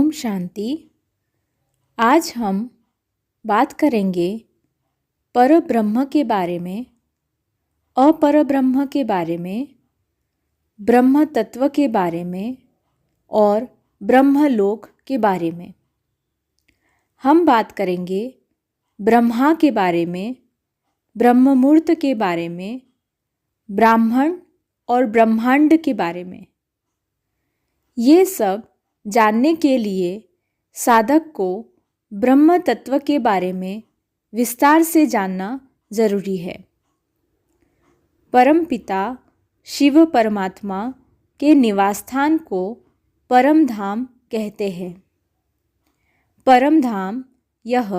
ओम शांति। आज हम बात करेंगे परब्रह्म के बारे में, अपरब्रह्म के बारे में, ब्रह्म तत्व के बारे में और ब्रह्मलोक के बारे में। हम बात करेंगे ब्रह्मा के बारे में, ब्रह्ममुहूर्त के बारे में, ब्राह्मण और ब्रह्मांड के बारे में। ये सब जानने के लिए साधक को ब्रह्म तत्व के बारे में विस्तार से जानना जरूरी है। परमपिता शिव परमात्मा के निवास स्थान को परम धाम कहते हैं। परम धाम यह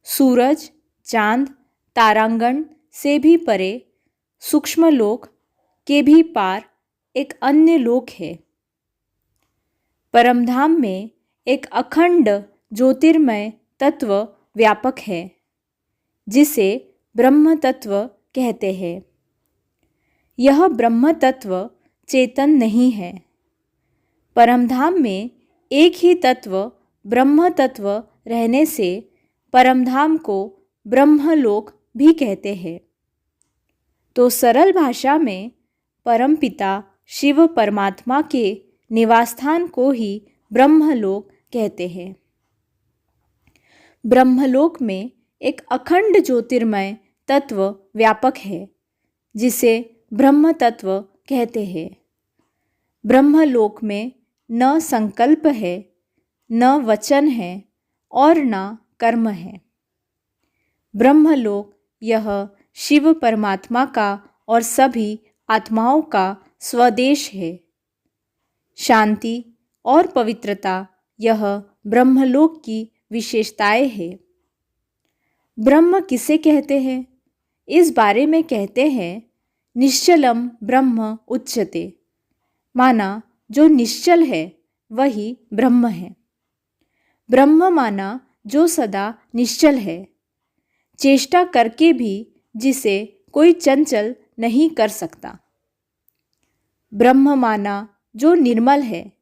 सूरज, चांद, तारांगण से भी परे सूक्ष्म लोक के भी पार एक अन्य लोक है। परमधाम में एक अखंड ज्योतिर्मय तत्व व्यापक है, जिसे ब्रह्म तत्व कहते हैं। यह ब्रह्म तत्व चेतन नहीं है। परमधाम में एक ही तत्व ब्रह्म तत्व रहने से परमधाम को ब्रह्मलोक भी कहते हैं। तो सरल भाषा में परमपिता शिव परमात्मा के निवासस्थान को ही ब्रह्मलोक कहते हैं। ब्रह्मलोक में एक अखंड ज्योतिर्मय तत्व व्यापक है, जिसे ब्रह्म तत्व कहते हैं। ब्रह्मलोक में न संकल्प है, न वचन है और न कर्म है। ब्रह्मलोक यह शिव परमात्मा का और सभी आत्माओं का स्वदेश है। शांति और पवित्रता यह ब्रह्मलोक की विशेषताएं है। ब्रह्म किसे कहते हैं? इस बारे में कहते हैं निश्चलम ब्रह्म उच्यते, माना जो निश्चल है वही ब्रह्म है। ब्रह्म माना जो सदा निश्चल है, चेष्टा करके भी जिसे कोई चंचल नहीं कर सकता। ब्रह्म माना जो निर्मल है,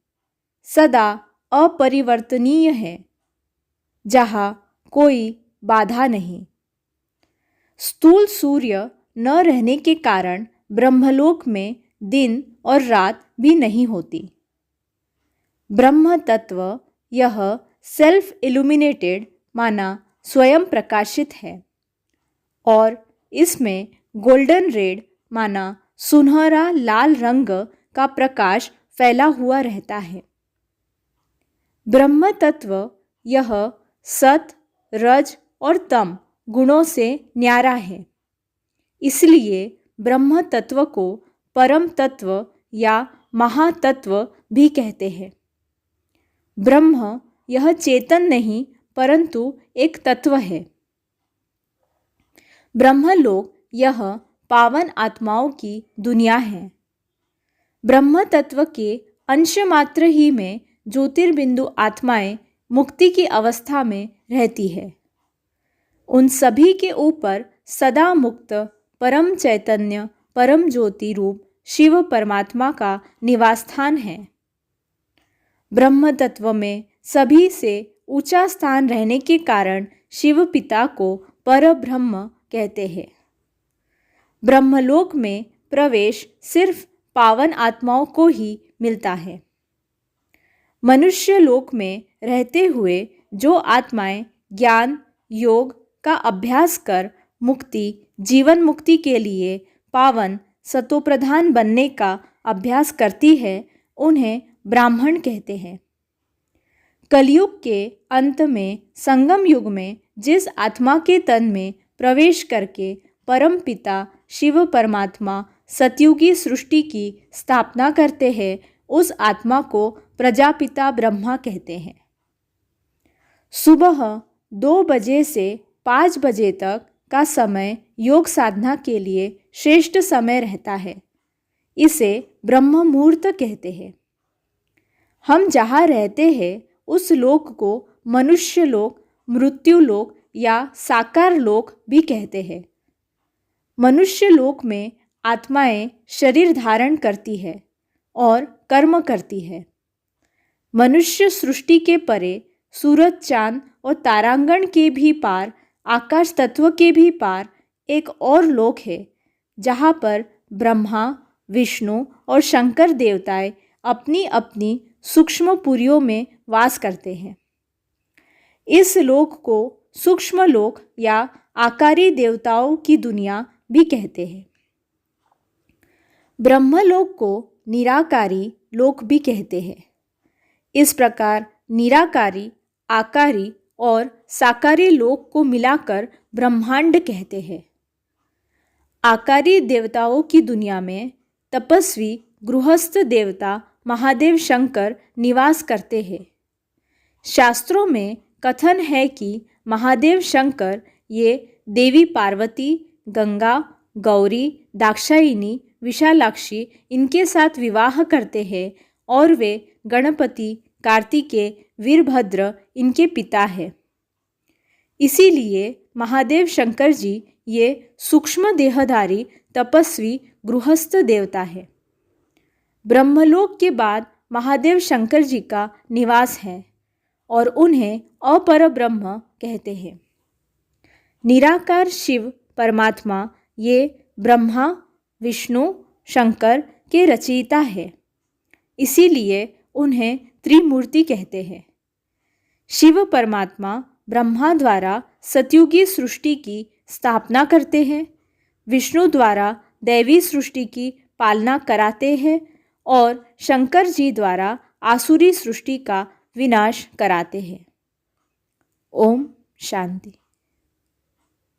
सदा अपरिवर्तनीय है, जहाँ कोई बाधा नहीं। स्थूल सूर्य न रहने के कारण ब्रह्मलोक में दिन और रात भी नहीं होती। ब्रह्म तत्व यह सेल्फ इल्यूमिनेटेड माना स्वयं प्रकाशित है और इसमें गोल्डन रेड माना सुनहरा लाल रंग का प्रकाश फैला हुआ रहता है। ब्रह्म तत्व यह सत, रज और तम गुणों से न्यारा है। इसलिए ब्रह्म तत्व को परम तत्व या महातत्व भी कहते हैं। ब्रह्म यह चेतन नहीं परंतु एक तत्व है। ब्रह्मलोक यह पावन आत्माओं की दुनिया है। ब्रह्म तत्व के अंश मात्र ही में ज्योतिर्बिंदु आत्माएं मुक्ति की अवस्था में रहती है। उन सभी के ऊपर सदा मुक्त परम चैतन्य परम ज्योति रूप शिव परमात्मा का निवास स्थान है। ब्रह्म तत्व में सभी से ऊंचा स्थान रहने के कारण शिव पिता को परब्रह्म कहते हैं। ब्रह्मलोक में प्रवेश सिर्फ पावन आत्माओं को ही मिलता है। मनुष्य लोक में रहते हुए जो आत्माएं ज्ञान योग का अभ्यास कर मुक्ति जीवन मुक्ति के लिए पावन सतोप्रधान बनने का अभ्यास करती है, उन्हें ब्राह्मण कहते हैं। कलयुग के अंत में संगम युग में जिस आत्मा के तन में प्रवेश करके परमपिता शिव परमात्मा सतयुगी सृष्टि की स्थापना करते हैं, उस आत्मा को प्रजापिता ब्रह्मा कहते हैं। सुबह 2 बजे से 5 बजे तक का समय योग साधना के लिए श्रेष्ठ समय रहता है। इसे ब्रह्म मुहूर्त कहते हैं। हम जहाँ रहते हैं उस लोक को मनुष्य लोक, मृत्यु लोक या साकार लोक भी कहते हैं। मनुष्य लोक में आत्माएं शरीर धारण करती है और कर्म करती है। मनुष्य सृष्टि के परे, सूरज चांद और तारांगण के भी पार, आकाश तत्व के भी पार एक और लोक है, जहाँ पर ब्रह्मा, विष्णु और शंकर देवताएं अपनी अपनी सूक्ष्म पुरियों में वास करते हैं। इस लोक को सूक्ष्म लोक या आकारी देवताओं की दुनिया भी कहते हैं। ब्रह्मलोक को निराकारी लोक भी कहते हैं। इस प्रकार निराकारी, आकारी और साकारी लोक को मिलाकर ब्रह्मांड कहते हैं। आकारी देवताओं की दुनिया में तपस्वी गृहस्थ देवता महादेव शंकर निवास करते हैं। शास्त्रों में कथन है कि महादेव शंकर ये देवी पार्वती, गंगा, गौरी, दाक्षायणी, विशालाक्षी इनके साथ विवाह करते हैं और वे गणपति, कार्तिकेय, वीरभद्र इनके पिता हैं। इसीलिए महादेव शंकर जी ये सूक्ष्म देहधारी तपस्वी गृहस्थ देवता है। ब्रह्मलोक के बाद महादेव शंकर जी का निवास है और उन्हें अपर ब्रह्म कहते हैं। निराकार शिव परमात्मा ये ब्रह्मा, विष्णु, शंकर के रचयिता है, इसीलिए उन्हें त्रिमूर्ति कहते हैं। शिव परमात्मा ब्रह्मा द्वारा सतयुगी सृष्टि की स्थापना करते हैं, विष्णु द्वारा दैवी सृष्टि की पालना कराते हैं और शंकर जी द्वारा आसुरी सृष्टि का विनाश कराते हैं। ओम शांति।